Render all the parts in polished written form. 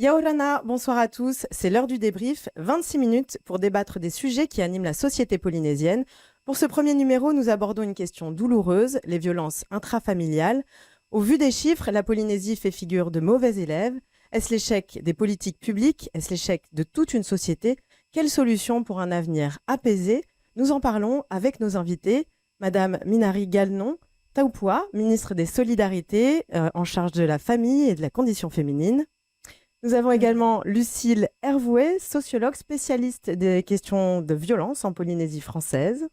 Yaorana, bonsoir à tous. C'est l'heure du débrief, 26 minutes pour débattre des sujets qui animent la société polynésienne. Pour ce premier numéro, nous abordons une question douloureuse, les violences intrafamiliales. Au vu des chiffres, la Polynésie fait figure de mauvais élève. Est-ce l'échec des politiques publiques? Est-ce l'échec de toute une société? Quelle solution pour un avenir apaisé? Nous en parlons avec nos invités. Madame Minari Galnon Taupua, ministre des Solidarités, en charge de la famille et de la condition féminine. Nous avons également Lucille Hervouet, sociologue spécialiste des questions de violence en Polynésie française.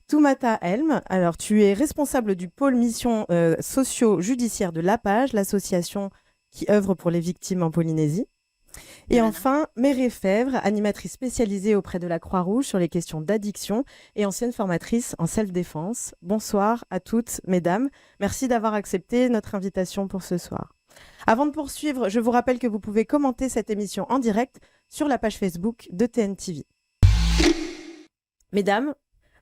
Toumata Helm, alors tu es responsable du pôle mission socio-judiciaire de l'APAGE, l'association qui œuvre pour les victimes en Polynésie. Et enfin, Mérée Fèvre, animatrice spécialisée auprès de la Croix-Rouge sur les questions d'addiction et ancienne formatrice en self-défense. Bonsoir à toutes, mesdames. Merci d'avoir accepté notre invitation pour ce soir. Avant de poursuivre, je vous rappelle que vous pouvez commenter cette émission en direct sur la page Facebook de TNTV. Mesdames,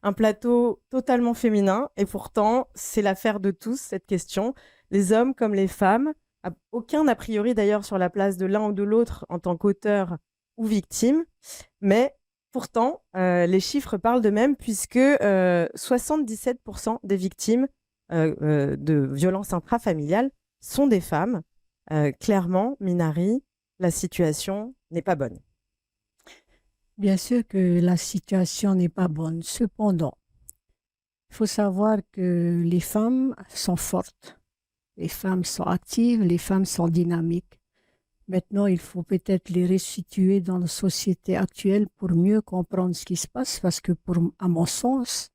un plateau totalement féminin et pourtant, c'est l'affaire de tous, cette question. Les hommes comme les femmes, aucun n'a priori d'ailleurs sur la place de l'un ou de l'autre en tant qu'auteur ou victime, mais pourtant, les chiffres parlent d'eux-mêmes puisque 77% des victimes de violences intrafamiliales sont des femmes. Clairement, Minari, la situation n'est pas bonne. Bien sûr que la situation n'est pas bonne. Cependant, il faut savoir que les femmes sont fortes, les femmes sont actives, les femmes sont dynamiques. Maintenant, il faut peut-être les restituer dans la société actuelle pour mieux comprendre ce qui se passe, parce que à mon sens,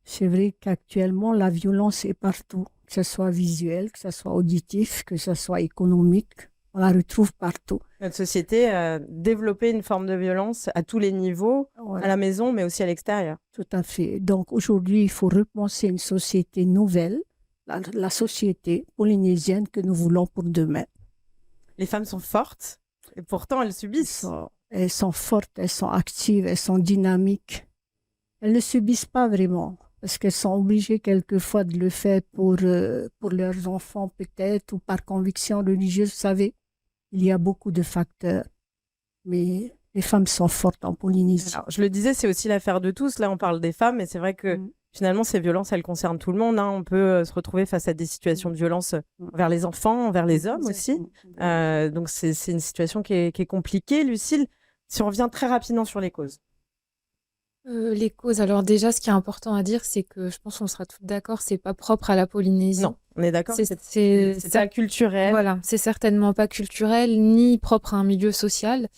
c'est vrai qu'actuellement, la violence est partout, que ce soit visuel, que ce soit auditif, que ce soit économique. On la retrouve partout. Notre société a développé une forme de violence à tous les niveaux, à la maison, mais aussi à l'extérieur. Tout à fait. Donc aujourd'hui, il faut repenser une société nouvelle, la société polynésienne que nous voulons pour demain. Les femmes sont fortes et pourtant elles subissent. Elles sont fortes, elles sont actives, elles sont dynamiques. Elles ne subissent pas vraiment parce qu'elles sont obligées quelquefois de le faire pour leurs enfants peut-être ou par conviction religieuse, vous savez. Il y a beaucoup de facteurs, mais les femmes sont fortes en Polynésie. Alors, je le disais, c'est aussi l'affaire de tous. Là, on parle des femmes, mais c'est vrai que finalement, ces violences, elles concernent tout le monde. Hein. On peut se retrouver face à des situations de violence envers les enfants, envers les hommes aussi. Donc, c'est une situation qui est compliquée. Lucille, si on revient très rapidement sur les causes. Les causes, alors déjà, ce qui est important à dire, c'est que je pense qu'on sera toutes d'accord, c'est pas propre à la Polynésie. Non, on est d'accord. C'est pas culturel. Voilà, c'est certainement pas culturel ni propre à un milieu social.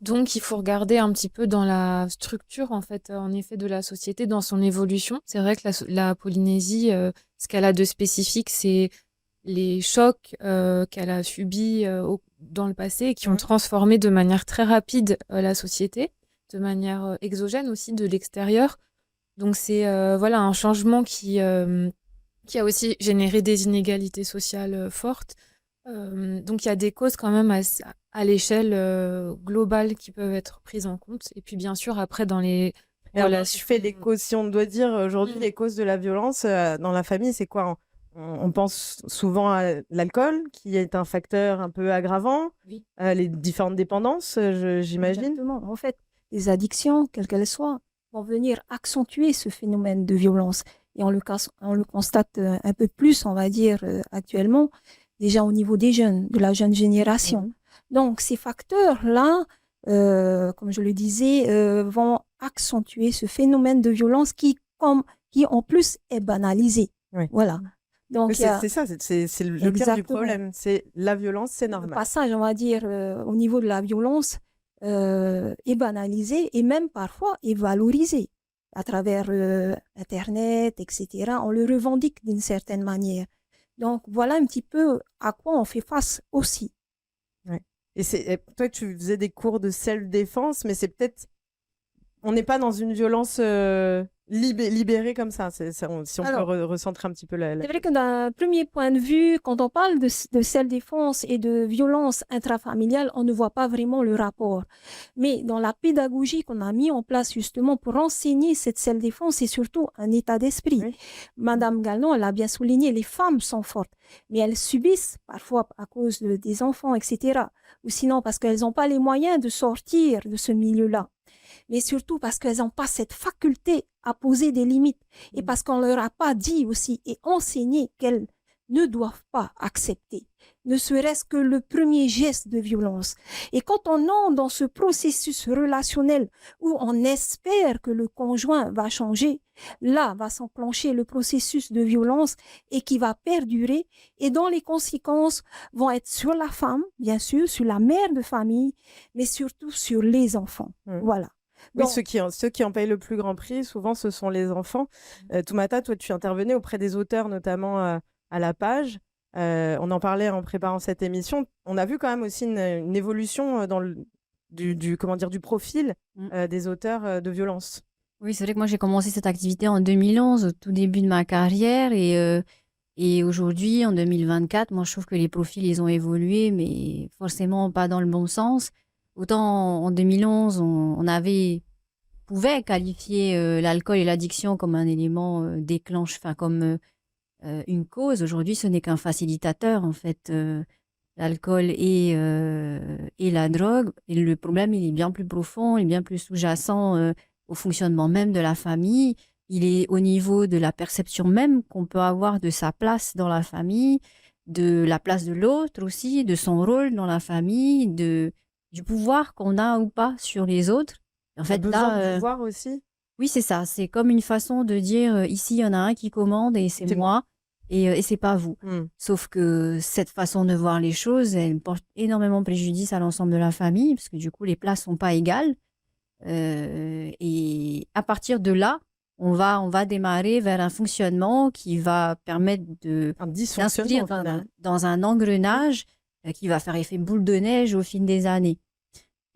Donc, il faut regarder un petit peu dans la structure, en fait, en effet, de la société, dans son évolution. C'est vrai que la Polynésie, ce qu'elle a de spécifique, c'est les chocs qu'elle a subis dans le passé et qui ont transformé de manière très rapide la société, de manière exogène aussi de l'extérieur. Donc c'est voilà un changement qui a aussi généré des inégalités sociales fortes. Donc il y a des causes quand même à l'échelle globale qui peuvent être prises en compte. Et puis bien sûr après dans les relations... Tu fais des causes, si on doit dire aujourd'hui les causes de la violence dans la famille, c'est quoi? On pense souvent à l'alcool, qui est un facteur un peu aggravant, oui. Les différentes dépendances, j'imagine. Exactement. En fait, les addictions, quelles qu'elles soient, vont venir accentuer ce phénomène de violence. Et on le constate un peu plus, on va dire, actuellement, déjà au niveau des jeunes, de la jeune génération. Donc, ces facteurs-là, comme je le disais, vont accentuer ce phénomène de violence qui en plus est banalisé. Voilà. Donc, c'est ça, c'est le cœur du problème. C'est la violence, c'est normal. Le passage, on va dire, au niveau de la violence, est banalisé et même parfois est valorisé à travers Internet, etc. On le revendique d'une certaine manière. Donc, voilà un petit peu à quoi on fait face aussi. Ouais. Et toi, tu faisais des cours de self-défense, mais c'est peut-être... on n'est pas dans une violence libérée comme ça. Si on Alors, peut recentrer un petit peu c'est vrai que d'un premier point de vue, quand on parle de self-défense et de violence intrafamiliale, on ne voit pas vraiment le rapport. Mais dans la pédagogie qu'on a mis en place justement pour enseigner cette self-défense, c'est surtout un état d'esprit. Oui. Madame Galland, elle a bien souligné, les femmes sont fortes, mais elles subissent parfois à cause des enfants, etc. Ou sinon parce qu'elles n'ont pas les moyens de sortir de ce milieu-là. Mais surtout parce qu'elles n'ont pas cette faculté à poser des limites et parce qu'on leur a pas dit aussi et enseigné qu'elles ne doivent pas accepter, ne serait-ce que le premier geste de violence. Et quand on entre dans ce processus relationnel où on espère que le conjoint va changer, là va s'enclencher le processus de violence et qui va perdurer et dont les conséquences vont être sur la femme, bien sûr, sur la mère de famille, mais surtout sur les enfants. Voilà. Oui, Donc, ceux qui en payent le plus grand prix, souvent, ce sont les enfants. Toumata, toi, tu intervenais auprès des auteurs, notamment à la page. On en parlait en préparant cette émission. On a vu quand même aussi une évolution dans du profil des auteurs de violence. Oui, c'est vrai que moi, j'ai commencé cette activité en 2011, au tout début de ma carrière. Et aujourd'hui, en 2024, moi, je trouve que les profils, ils ont évolué, mais forcément pas dans le bon sens. Autant en 2011, on pouvait qualifier l'alcool et l'addiction comme un élément comme une cause. Aujourd'hui, ce n'est qu'un facilitateur, en fait, l'alcool et la drogue. Et le problème, il est bien plus profond, il est bien plus sous-jacent au fonctionnement même de la famille. Il est au niveau de la perception même qu'on peut avoir de sa place dans la famille, de la place de l'autre aussi, de son rôle dans la famille, du pouvoir qu'on a ou pas sur les autres. En fait, besoin de pouvoir aussi. Oui, c'est ça. C'est comme une façon de dire ici, il y en a un qui commande et c'est moi et c'est pas vous. Sauf que cette façon de voir les choses, elle porte énormément préjudice à l'ensemble de la famille parce que du coup, les places sont pas égales. Et à partir de là, on va démarrer vers un fonctionnement qui va permettre d'inscrire dans un engrenage qui va faire effet boule de neige au fil des années.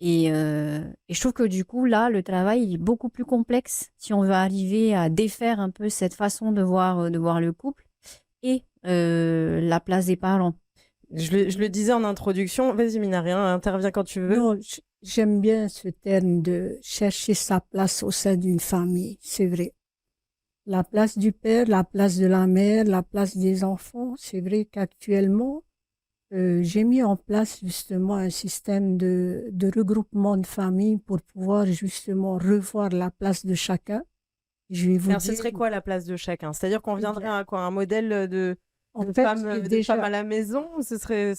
Et je trouve que du coup, là, le travail il est beaucoup plus complexe si on veut arriver à défaire un peu cette façon de voir le couple et la place des parents. Je le disais en introduction. Vas-y, Minaria, interviens quand tu veux. Non, j'aime bien ce terme de chercher sa place au sein d'une famille, c'est vrai. La place du père, la place de la mère, la place des enfants. C'est vrai qu'actuellement, j'ai mis en place justement un système de regroupement de familles pour pouvoir justement revoir la place de chacun. Je vais vous Alors, dire... ce serait quoi la place de chacun? C'est-à-dire qu'on viendrait à quoi? Un modèle de femme à la maison?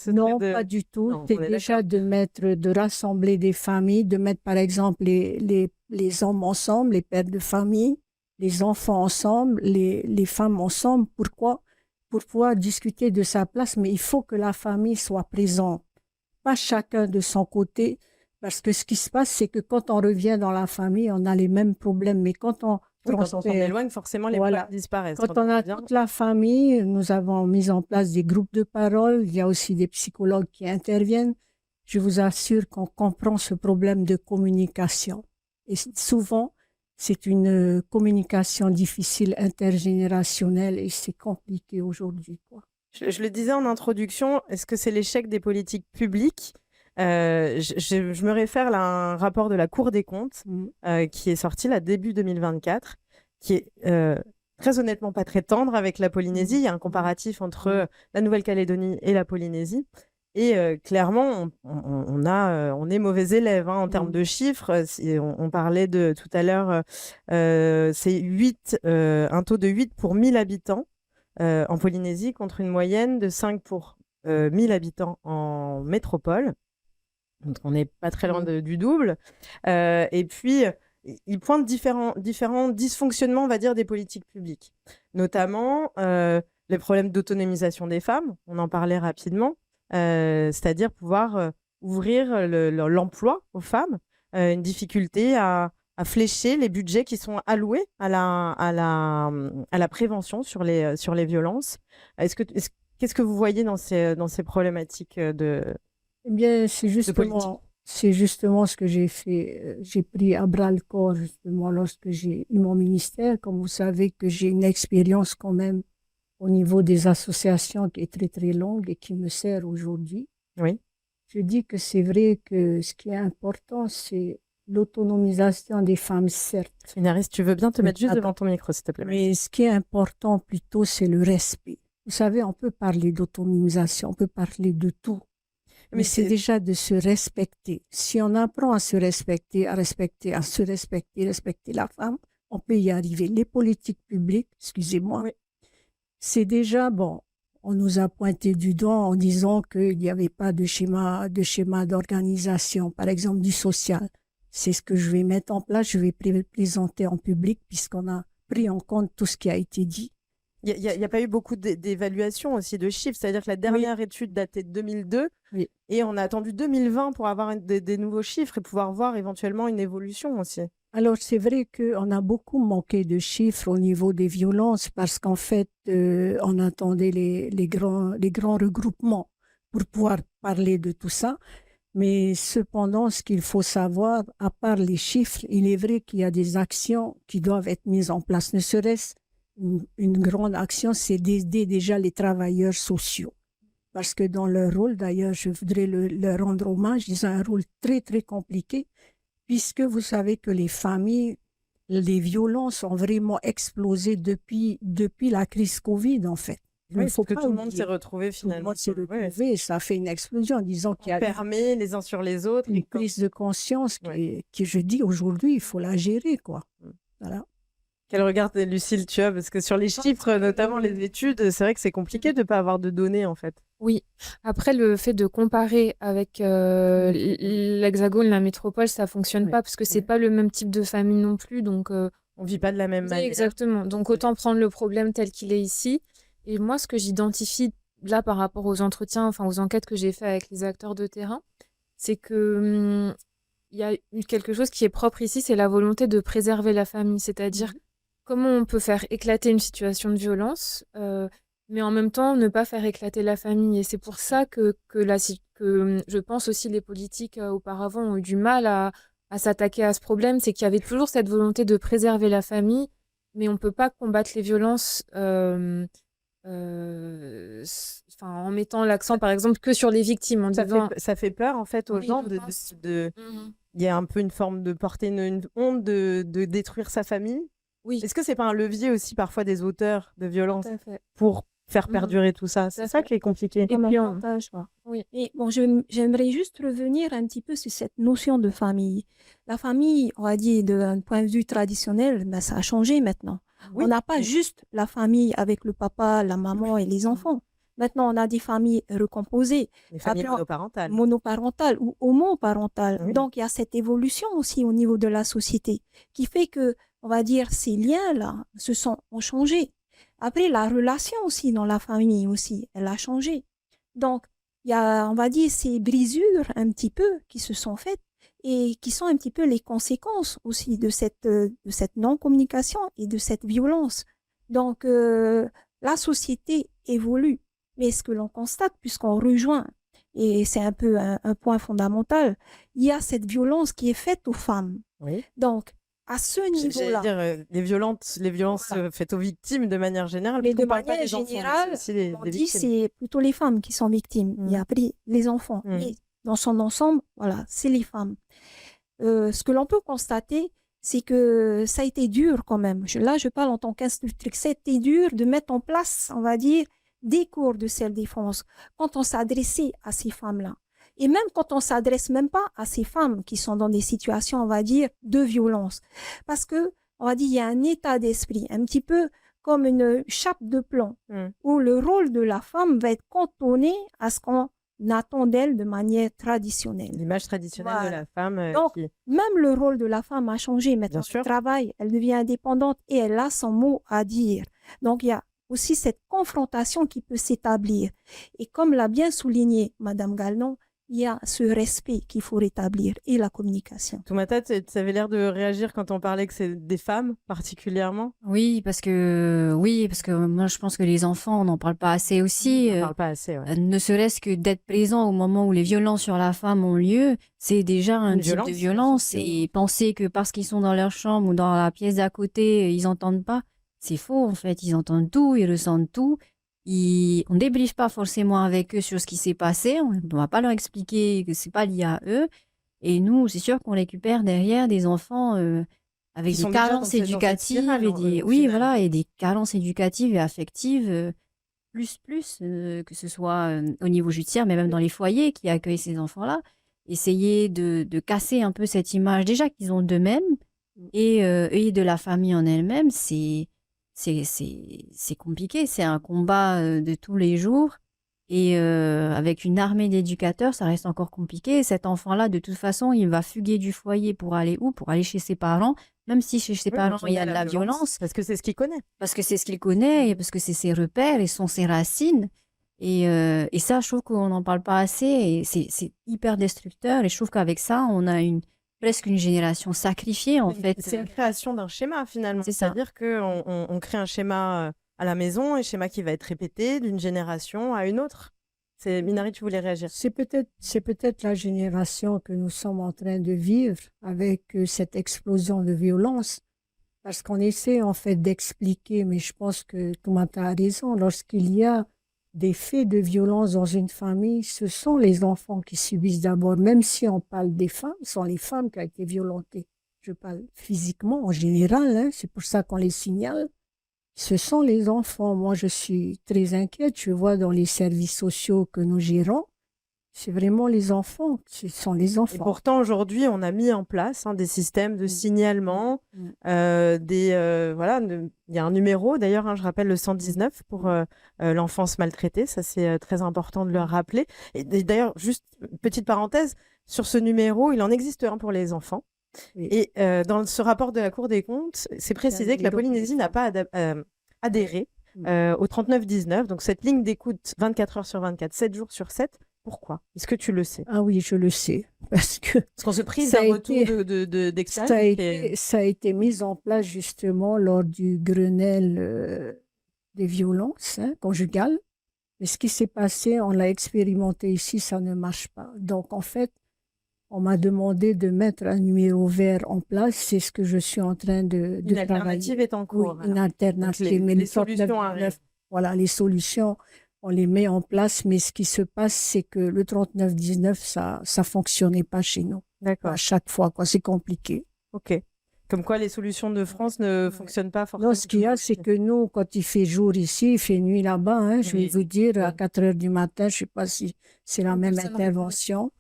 Non, pas du tout. C'est déjà de rassembler des familles, de mettre par exemple les hommes ensemble, les pères de famille, les enfants ensemble, les femmes ensemble. Pourquoi? Pour pouvoir discuter de sa place, mais il faut que la famille soit présente. Pas chacun de son côté, parce que ce qui se passe, c'est que quand on revient dans la famille, on a les mêmes problèmes, mais quand on s'en éloigne, forcément, les problèmes disparaissent. Quand on a toute la famille, nous avons mis en place des groupes de parole. Il y a aussi des psychologues qui interviennent. Je vous assure qu'on comprend ce problème de communication. Et souvent, c'est une communication difficile, intergénérationnelle, et c'est compliqué aujourd'hui, quoi. Je le disais en introduction, est-ce que c'est l'échec des politiques publiques? Je me réfère là à un rapport de la Cour des comptes qui est sorti là début 2024, qui est très honnêtement pas très tendre avec la Polynésie. Il y a un comparatif entre la Nouvelle-Calédonie et la Polynésie. Et clairement, on est mauvais élèves en termes de chiffres. On parlait tout à l'heure, c'est un taux de 8 pour 1000 habitants en Polynésie contre une moyenne de 5 pour 1000 habitants en métropole. Donc, on n'est pas très loin du double. Et puis, il pointe différents dysfonctionnements, on va dire, des politiques publiques. Notamment, les problèmes d'autonomisation des femmes. On en parlait rapidement. C'est-à-dire pouvoir ouvrir l'emploi aux femmes. Une difficulté à flécher les budgets qui sont alloués à la prévention sur les violences. Qu'est-ce que vous voyez dans ces problématiques Eh bien, c'est justement C'est justement ce que j'ai fait. J'ai pris à bras le corps justement lorsque j'ai eu mon ministère. Comme vous savez que j'ai une expérience quand même au niveau des associations qui est très très longue et qui me sert aujourd'hui. Oui. Je dis que c'est vrai que ce qui est important, c'est l'autonomisation des femmes, certes. Inaris, tu veux bien te Mais mettre juste attends. devant ton micro, s'il te plaît. Mais ce qui est important plutôt, c'est le respect. Vous savez, on peut parler d'autonomisation, on peut parler de tout. Mais c'est déjà de se respecter. Si on apprend à se respecter, respecter la femme, on peut y arriver. Les politiques publiques, excusez-moi, Oui. c'est déjà bon. On nous a pointé du doigt en disant qu'il n'y avait pas de schéma d'organisation, par exemple du social. C'est ce que je vais mettre en place, je vais présenter en public puisqu'on a pris en compte tout ce qui a été dit. Il n'y a pas eu beaucoup d'évaluations aussi de chiffres, c'est-à-dire que la dernière étude datait de 2002 Oui. et on a attendu 2020 pour avoir des nouveaux chiffres et pouvoir voir éventuellement une évolution aussi. Alors, c'est vrai qu'on a beaucoup manqué de chiffres au niveau des violences parce qu'en fait, on attendait les grands regroupements pour pouvoir parler de tout ça. Mais cependant, ce qu'il faut savoir, à part les chiffres, il est vrai qu'il y a des actions qui doivent être mises en place. Ne serait-ce une grande action, c'est d'aider déjà les travailleurs sociaux. Parce que dans leur rôle, d'ailleurs, je voudrais leur rendre hommage, ils ont un rôle très, très compliqué, puisque vous savez que les familles, les violences ont vraiment explosé depuis la crise Covid, en fait. Il ne Oui, faut que pas tout le monde oublier. s'est retrouvé Tout le finalement. monde s'est Ouais. retrouvé et ça a fait une explosion en disant qu'il y a Fermés les uns sur les autres. une prise de conscience qui, je dis aujourd'hui, il faut la gérer, quoi. Voilà. Quel regard, Lucille, tu as? Parce que sur les chiffres, notamment les études, c'est vrai que c'est compliqué de ne pas avoir de données, en fait. Oui. Après, le fait de comparer avec l'Hexagone, la métropole, ça fonctionne pas parce que c'est pas le même type de famille non plus. Donc, on vit pas de la même manière. Exactement. Donc, autant prendre le problème tel qu'il est ici. Et moi, ce que j'identifie là par rapport aux entretiens, enfin aux enquêtes que j'ai fait avec les acteurs de terrain, c'est que il y a quelque chose qui est propre ici, c'est la volonté de préserver la famille. C'est-à-dire comment on peut faire éclater une situation de violence, mais en même temps ne pas faire éclater la famille. Et c'est pour ça que je pense aussi les politiques auparavant ont eu du mal à s'attaquer à ce problème, c'est qu'il y avait toujours cette volonté de préserver la famille, mais on ne peut pas combattre les violences en mettant l'accent par exemple que sur les victimes. Ça fait peur en fait aux gens il y a un peu une forme de porter une honte de détruire sa famille. Oui. Est-ce que c'est pas un levier aussi parfois des auteurs de violence pour faire perdurer tout ça? C'est ça qui est compliqué. Et puis oui. Et bon, j'aimerais juste revenir un petit peu sur cette notion de famille. La famille, on va dire d'un point de vue traditionnel, ben, ça a changé maintenant. Oui. On n'a pas juste la famille avec le papa, la maman et les enfants. Maintenant, on a des familles recomposées. Les familles monoparentales. Monoparentales ou homoparentales. Oui. Donc, il y a cette évolution aussi au niveau de la société qui fait que, on va dire, ces liens-là ont changé. Après, la relation aussi dans la famille aussi, elle a changé. Donc, il y a, on va dire, ces brisures un petit peu qui se sont faites et qui sont un petit peu les conséquences aussi de cette non-communication et de cette violence. Donc, la société évolue. Mais ce que l'on constate, puisqu'on rejoint, et c'est un peu un point fondamental, il y a cette violence qui est faite aux femmes. Oui. Donc, à ce niveau-là. J'allais dire, les violences faites aux victimes de manière générale. Mais de manière générale, on dit c'est plutôt les femmes qui sont victimes. Et après, les enfants. Et dans son ensemble, voilà, c'est les femmes. Ce que l'on peut constater, c'est que ça a été dur quand même. Là, je parle en tant qu'instructrice. Ça a été dur de mettre en place, on va dire, des cours de self-défense quand on s'adressait à ces femmes-là. Et même quand on s'adresse même pas à ces femmes qui sont dans des situations, on va dire, de violence. Parce que, on va dire, il y a un état d'esprit, un petit peu comme une chape de plomb, où le rôle de la femme va être cantonné à ce qu'on attend d'elle de manière traditionnelle. L'image traditionnelle de la femme. Donc, même le rôle de la femme a changé. Maintenant, elle travaille, elle devient indépendante et elle a son mot à dire. Donc, il y a aussi cette confrontation qui peut s'établir. Et comme l'a bien souligné Madame Gallon, il y a ce respect qu'il faut rétablir et la communication. Toumata, tu avais l'air de réagir quand on parlait que c'est des femmes particulièrement. Oui, parce que moi je pense que les enfants, on n'en parle pas assez aussi. On ne parle pas assez. Ouais. Ne serait-ce que d'être présent au moment où les violences sur la femme ont lieu, c'est déjà un Une type violence, de violence. bien sûr. Et penser que parce qu'ils sont dans leur chambre ou dans la pièce d'à côté, ils n'entendent pas, c'est faux en fait. Ils entendent tout, ils ressentent tout. On ne débriefe pas forcément avec eux sur ce qui s'est passé. On ne va pas leur expliquer que c'est pas lié à eux. Et nous, c'est sûr qu'on récupère derrière des enfants avec Qui des sont déjà dans carences cette- dans cette éducatives spirale, et au oui, final. voilà, et des carences éducatives et affectives que ce soit au niveau judiciaire, mais même dans les foyers qui accueillent ces enfants-là. Essayer de casser un peu cette image déjà qu'ils ont d'eux-mêmes et de la famille en elle-même, c'est compliqué. C'est un combat de tous les jours. Et avec une armée d'éducateurs, ça reste encore compliqué. Cet enfant-là, de toute façon, il va fuguer du foyer pour aller où? Pour aller chez ses parents, même si chez ses Oui, parents, donc il y a de la violence, parce que c'est ce qu'il connaît. parce que c'est ce qu'il connaît, et parce que c'est ses repères et sont ses racines. Et ça, je trouve qu'on n'en parle pas assez, et c'est hyper destructeur. Et je trouve qu'avec ça, on a presque une génération sacrifiée, en fait. C'est une création d'un schéma finalement. C'est ça. C'est-à-dire qu'on crée un schéma à la maison, un schéma qui va être répété d'une génération à une autre. Minari, tu voulais réagir? C'est peut-être la génération que nous sommes en train de vivre avec cette explosion de violence. Parce qu'on essaie en fait d'expliquer, mais je pense que Toumata a raison, lorsqu'il y a des faits de violence dans une famille, ce sont les enfants qui subissent d'abord, même si on parle des femmes, ce sont les femmes qui ont été violentées. Je parle physiquement en général, hein, c'est pour ça qu'on les signale. Ce sont les enfants. Moi, je suis très inquiète. Je vois dans les services sociaux que nous gérons, c'est vraiment les enfants. Ce sont les Et enfants. pourtant, aujourd'hui, on a mis en place des systèmes de signalement. Voilà, il y a un numéro, d'ailleurs, je rappelle le 119 pour l'enfance maltraitée. Ça, c'est très important de le rappeler. Et d'ailleurs, juste petite parenthèse, sur ce numéro, il en existe un pour les enfants. Oui. Et dans ce rapport de la Cour des comptes, c'est précisé que la Polynésie n'a pas adhéré au 3919, donc cette ligne d'écoute 24 heures sur 24, 7 jours sur 7. Pourquoi? Est-ce que tu le sais? Ah oui, je le sais. Parce qu'on se prive ça a d'un retour été- d'expérience. ça a été mis en place justement lors du Grenelle des violences conjugales. Mais ce qui s'est passé, on l'a expérimenté ici, ça ne marche pas. Donc en fait, on m'a demandé de mettre un numéro vert en place. C'est ce que je suis en train de Une alternative travailler. est en cours. Oui, une alternative. Donc, Mais les le solutions 3919, arrivent. voilà, les solutions, on les met en place. Mais ce qui se passe, c'est que le 3919, ça fonctionnait pas chez nous. D'accord. À chaque fois, quoi. C'est compliqué. Ok. Comme quoi, les solutions de France ne fonctionnent pas forcément. Non, ce qu'il y a, c'est que nous, quand il fait jour ici, il fait nuit là-bas. Hein, je vais Oui. vous dire, à 4 heures du matin, je sais pas si c'est la même Personne intervention.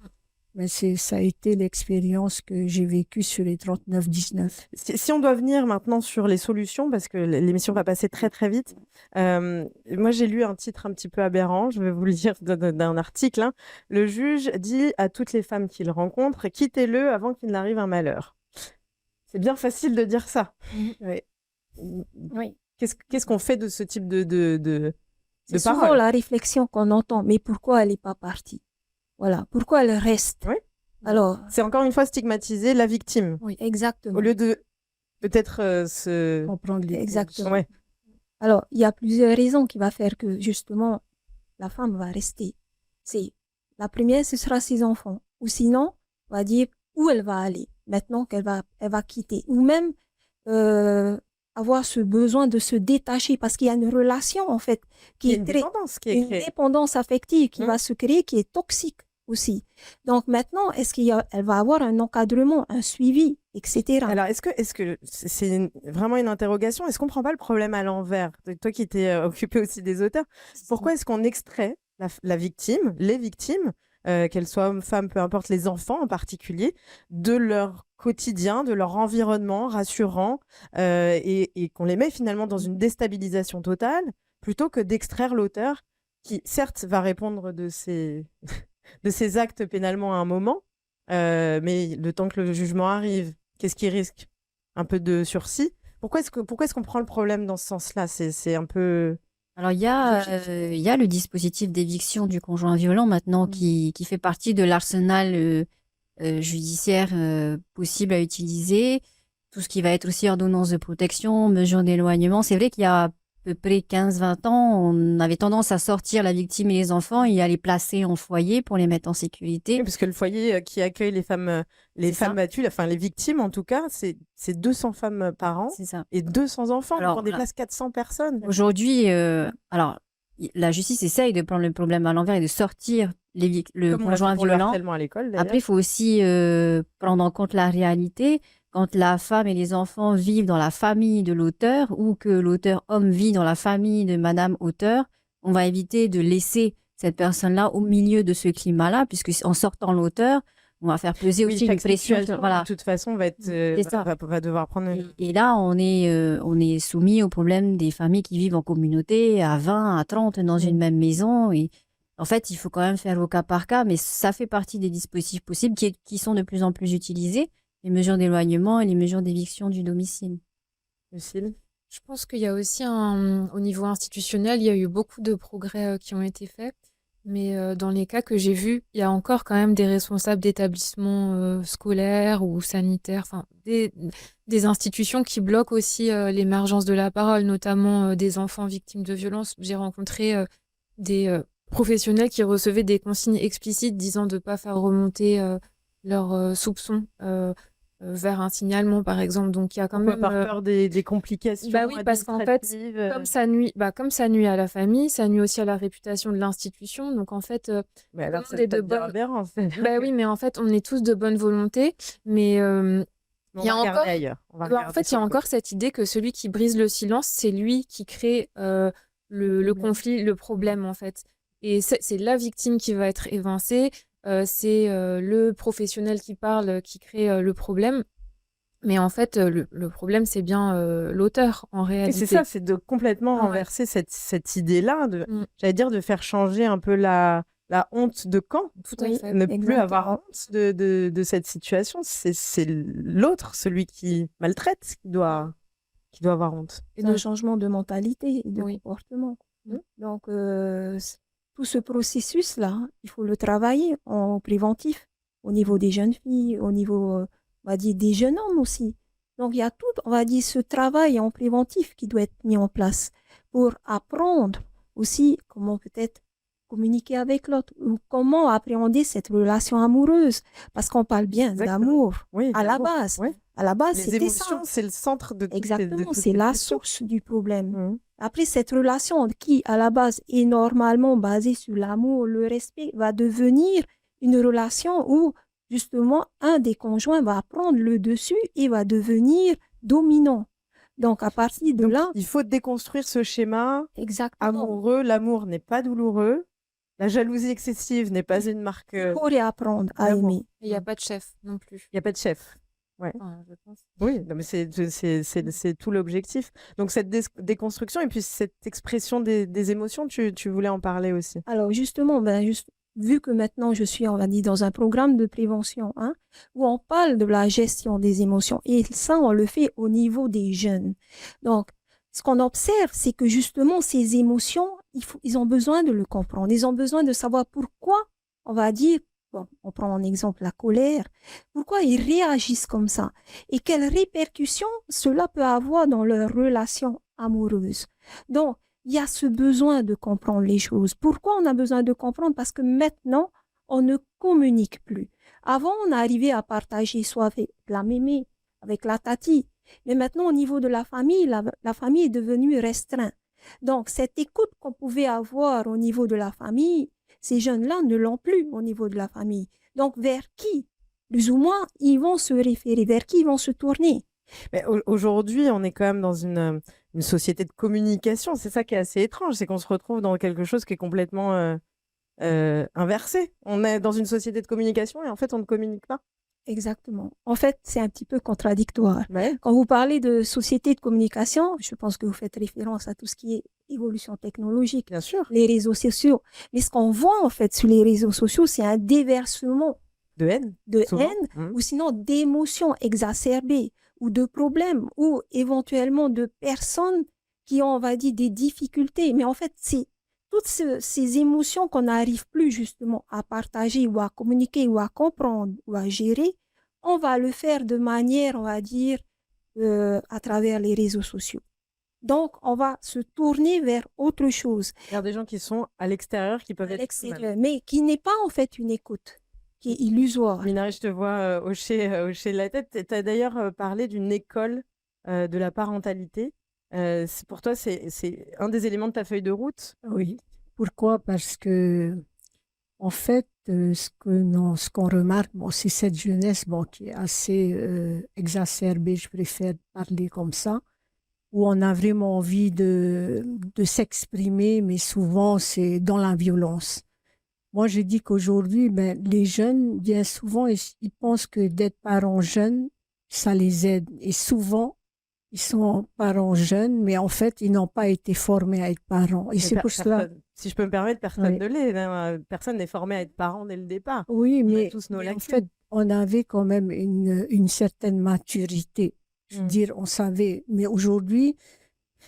Mais ça a été l'expérience que j'ai vécue sur les 3919. Si on doit venir maintenant sur les solutions, parce que l'émission va passer très très vite, moi j'ai lu un titre un petit peu aberrant, je vais vous le lire d'un article. Hein. Le juge dit à toutes les femmes qu'il rencontre, quittez-le avant qu'il n'arrive un malheur. C'est bien facile de dire ça. Oui. Oui. Qu'est-ce qu'on fait de ce type de C'est souvent paroles? la réflexion qu'on entend, mais pourquoi elle n'est pas partie? Voilà, pourquoi elle reste? Oui. Alors, C'est encore une fois stigmatiser la victime, oui, exactement. au lieu de peut-être se... Comprendre les Exactement. Ouais. Alors, il y a plusieurs raisons qui vont faire que, justement, la femme va rester. La première, ce sera ses enfants. Ou sinon, on va dire où elle va aller, maintenant elle va quitter. Ou même avoir ce besoin de se détacher, parce qu'il y a une relation, en fait, Il y a une dépendance qui est une créée. dépendance affective qui Mm. va se créer, qui est toxique aussi. Donc maintenant, elle va avoir un encadrement, un suivi, etc. Alors, est-ce que c'est vraiment une interrogation? Est-ce qu'on prend pas le problème à l'envers? Toi qui t'es occupé aussi des auteurs, pourquoi est-ce qu'on extrait la victime, les victimes, qu'elles soient hommes, femmes, peu importe, les enfants en particulier, de leur quotidien, de leur environnement rassurant, et qu'on les met finalement dans une déstabilisation totale, plutôt que d'extraire l'auteur qui, certes, va répondre de ses actes pénalement à un moment, mais le temps que le jugement arrive, qu'est-ce qui risque? Un peu de sursis. Pourquoi est-ce qu'on prend le problème dans ce sens-là? C'est un peu Alors, il y a le dispositif d'éviction du conjoint violent maintenant qui fait partie de l'arsenal judiciaire possible à utiliser. Tout ce qui va être aussi ordonnance de protection, mesures d'éloignement. C'est vrai qu'il y a à peu près 15-20 ans, on avait tendance à sortir la victime et les enfants et à les placer en foyer pour les mettre en sécurité. Oui, parce que le foyer qui accueille les femmes C'est ça. battues, enfin les victimes en tout cas, c'est 200 femmes par an C'est ça. et 200 enfants. Alors, Donc on déplace 400 personnes. Aujourd'hui, alors, la justice essaye de prendre le problème à l'envers et de sortir le Comme on l'a fait conjoint pour le violent. harcèlement à l'école, Après, d'ailleurs. il faut aussi prendre en compte la réalité. Quand la femme et les enfants vivent dans la famille de l'auteur ou que l'auteur homme vit dans la famille de madame auteur, on va éviter de laisser cette personne-là au milieu de ce climat-là, puisque en sortant l'auteur, on va faire peser Oui, aussi une chaque pression. situation, Voilà. de toute façon, va être, C'est ça. va devoir prendre. Et là, on est soumis au problème des familles qui vivent en communauté à 20, à 30 dans une même maison. Et en fait, il faut quand même faire au cas par cas, mais ça fait partie des dispositifs possibles qui sont de plus en plus utilisés, les mesures d'éloignement et les mesures d'éviction du domicile. Lucille. Je pense qu'il y a aussi au niveau institutionnel, il y a eu beaucoup de progrès qui ont été faits. Mais dans les cas que j'ai vus, il y a encore quand même des responsables d'établissements scolaires ou sanitaires, enfin des institutions qui bloquent aussi l'émergence de la parole, notamment des enfants victimes de violences. J'ai rencontré des professionnels qui recevaient des consignes explicites disant de ne pas faire remonter leurs soupçons vers un signalement, par exemple. Donc il y a quand Pourquoi même par peur des complications bah oui, parce qu'en fait, administratives, comme ça nuit à la famille, ça nuit aussi à la réputation de l'institution. Donc en fait, mais alors tout ça le monde est pas de de dire bonne. aberrant, c'est-à-dire Bah que- oui, mais en fait, on est tous de bonne volonté. Mais on il y a va regarder encore, ailleurs. On va en regarder fait, il y sur a le encore côté. cette idée que celui qui brise le silence, c'est lui qui crée le conflit, le problème en fait. Et c'est la victime qui va être évincée. C'est le professionnel qui parle qui crée le problème. Mais en fait, le problème, c'est bien l'auteur, en Oui, réalité. c'est ça, c'est de complètement Ah ouais. renverser cette idée-là, Mm. j'allais dire de faire changer un peu la honte de camp, Tout à Oui, fait. ne plus exactement. avoir honte de cette situation. C'est l'autre, celui qui maltraite, qui doit avoir honte. Et C'est un nos- changement de mentalité et de Oui. comportement. Mm. Donc, tout ce processus-là, il faut le travailler en préventif au niveau des jeunes filles, au niveau, on va dire, des jeunes hommes aussi. Donc, il y a tout, on va dire, ce travail en préventif qui doit être mis en place pour apprendre aussi comment peut-être communiquer avec l'autre ou comment appréhender cette relation amoureuse. Parce qu'on parle bien Exactement. d'amour Oui, à la l'amour, base. oui. À la base, Les c'était émotions, ça. c'est le centre de toutes Exactement, toutes c'est ces la questions. source du problème. Mhm. Après, cette relation qui, à la base, est normalement basée sur l'amour, le respect, va devenir une relation où, justement, un des conjoints va prendre le dessus et va devenir dominant. Donc, à partir de Donc, là, il faut déconstruire ce schéma exactement, amoureux. L'amour n'est pas douloureux. La jalousie excessive n'est pas une marque. il faut réapprendre à d'amour. aimer. Il n'y a pas de chef non plus. Il n'y a pas de chef. Enfin, je pense. Oui, non, mais c'est tout l'objectif. Donc, cette déconstruction et puis cette expression des émotions, tu voulais en parler aussi. Alors, justement, vu que maintenant je suis, on va dire, dans un programme de prévention, hein, où on parle de la gestion des émotions, et ça, on le fait au niveau des jeunes. Donc, ce qu'on observe, c'est que justement, ces émotions, ils ont besoin de le comprendre. Ils ont besoin de savoir pourquoi, on va dire, bon, on prend en exemple la colère, pourquoi ils réagissent comme ça et quelles répercussions cela peut avoir dans leur relation amoureuse. Donc, il y a ce besoin de comprendre les choses. Pourquoi on a besoin de comprendre? Parce que maintenant, on ne communique plus. Avant, on arrivait à partager soit avec la mémé, avec la tati. Mais maintenant, au niveau de la famille, la famille est devenue restreinte. Donc, cette écoute qu'on pouvait avoir au niveau de la famille, ces jeunes-là ne l'ont plus au niveau de la famille. Donc, vers qui, plus ou moins, ils vont se référer? Vers qui ils vont se tourner? Mais aujourd'hui, on est quand même dans une société de communication. C'est ça qui est assez étrange, c'est qu'on se retrouve dans quelque chose qui est complètement inversé. On est dans une société de communication et en fait, on ne communique pas. Exactement. En fait, c'est un petit peu contradictoire. Ouais. Quand vous parlez de société de communication, je pense que vous faites référence à tout ce qui est évolution technologique, Bien sûr. les réseaux sociaux. Mais ce qu'on voit en fait sur les réseaux sociaux, c'est un déversement De haine. de Souvent. haine Mhm. ou sinon d'émotions exacerbées ou de problèmes ou éventuellement de personnes qui ont, on va dire, des difficultés. Mais en fait, c'est toutes ces émotions qu'on n'arrive plus justement à partager ou à communiquer ou à comprendre ou à gérer, on va le faire de manière, on va dire, à travers les réseaux sociaux. Donc, on va se tourner vers autre chose. Il y a des gens qui sont à l'extérieur, qui peuvent À être... l'extérieur, mais qui n'est pas en fait une écoute, qui est illusoire. Minari, je te vois hocher la tête. Tu as d'ailleurs parlé d'une école de la parentalité. Pour toi, c'est un des éléments de ta feuille de route. Oui. Pourquoi? Parce que, en fait, ce qu'on remarque, bon, c'est cette jeunesse bon, qui est assez exacerbée, je préfère parler comme ça, où on a vraiment envie de s'exprimer, mais souvent c'est dans la violence. Moi, je dis qu'aujourd'hui, ben, les jeunes, bien souvent, ils pensent que d'être parents jeunes, ça les aide. Et souvent, ils sont parents jeunes, mais en fait, ils n'ont pas été formés à être parents. Et c'est pour cela... Si je peux me permettre, personne Oui. ne l'est. Hein. Personne n'est formé à être parent dès le départ. Oui, On a mais, tous nos mais en lacunes. fait, on avait quand même une certaine maturité. Je veux dire, on savait. Mais aujourd'hui,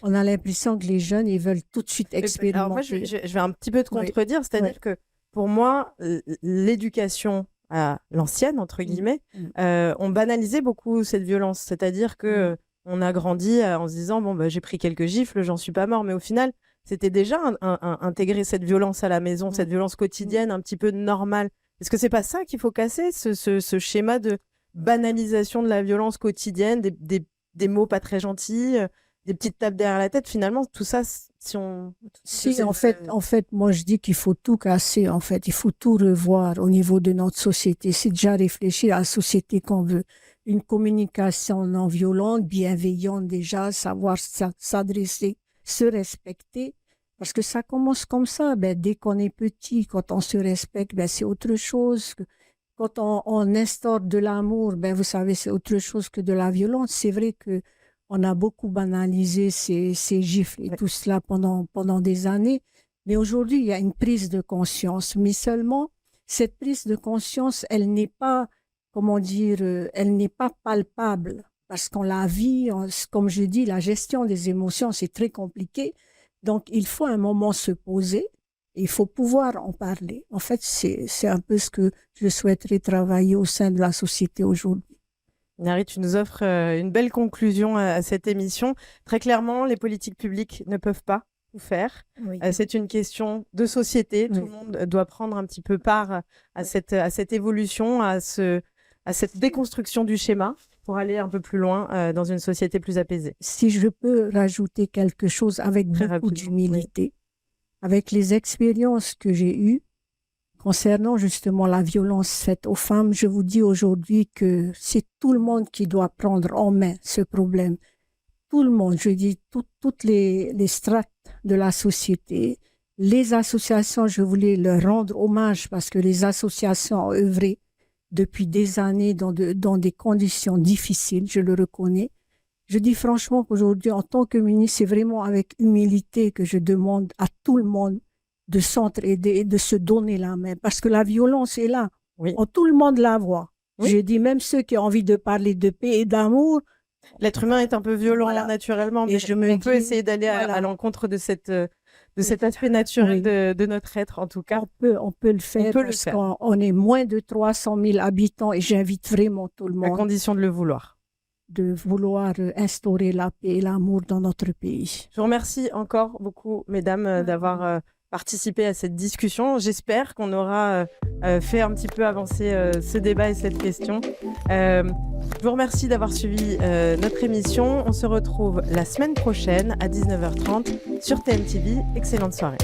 on a l'impression que les jeunes, ils veulent tout de suite expérimenter. Alors moi, je vais un petit peu te Oui. contredire. C'est-à-dire Oui. que pour moi, l'éducation à l'ancienne, entre guillemets, on banalisait beaucoup cette violence. C'est-à-dire que on a grandi en se disant, bon, bah, j'ai pris quelques gifles, j'en suis pas mort. Mais au final, c'était déjà intégrer cette violence à la maison, cette violence quotidienne, un petit peu normale. Est-ce que c'est pas ça qu'il faut casser, ce schéma de banalisation de la violence quotidienne, des mots pas très gentils, des petites tapes derrière la tête? Finalement, tout ça, si on... Si, en fait, moi, je dis qu'il faut tout casser, en fait. Il faut tout revoir au niveau de notre société. C'est déjà réfléchir à la société qu'on veut. Une communication non violente, bienveillante déjà, savoir s'adresser, se respecter. Parce que ça commence comme ça. Ben, dès qu'on est petit, quand on se respecte, ben, c'est autre chose. Quand on instaure de l'amour, ben, vous savez, c'est autre chose que de la violence. C'est vrai que on a beaucoup banalisé ces gifles et tout cela pendant des années. Mais aujourd'hui, il y a une prise de conscience. Mais seulement, cette prise de conscience, elle n'est pas, comment dire, elle n'est pas palpable. Parce qu'on la vit, comme je dis, la gestion des émotions, c'est très compliqué. Donc, il faut un moment se poser. Il faut pouvoir en parler. En fait, c'est un peu ce que je souhaiterais travailler au sein de la société aujourd'hui. Minari, tu nous offres une belle conclusion à cette émission. Très clairement, les politiques publiques ne peuvent pas tout faire. Oui. C'est une question de société. Tout le monde doit prendre un petit peu part à cette évolution, à cette déconstruction du schéma pour aller un peu plus loin dans une société plus apaisée. Si je peux rajouter quelque chose avec beaucoup d'humilité, avec les expériences que j'ai eues, concernant justement la violence faite aux femmes, je vous dis aujourd'hui que c'est tout le monde qui doit prendre en main ce problème. Tout le monde, je dis toutes les strates de la société, les associations, je voulais leur rendre hommage parce que les associations ont œuvré depuis des années dans des conditions difficiles, je le reconnais. Je dis franchement qu'aujourd'hui, en tant que ministre, c'est vraiment avec humilité que je demande à tout le monde de s'entraider et de se donner la main. Parce que la violence est là. Oui. Tout le monde la voit. Oui. Je dis même ceux qui ont envie de parler de paix et d'amour. L'être humain est un peu violent naturellement, mais on peut essayer d'aller à l'encontre de cet aspect naturel de notre être, en tout cas. On peut le faire parce qu'on est moins de 300 000 habitants et j'invite vraiment tout le monde. À condition de le vouloir. De vouloir instaurer la paix et l'amour dans notre pays. Je vous remercie encore beaucoup, mesdames, d'avoir participé à cette discussion. J'espère qu'on aura fait un petit peu avancer ce débat et cette question. Je vous remercie d'avoir suivi notre émission. On se retrouve la semaine prochaine à 19h30 sur TMTV. Excellente soirée.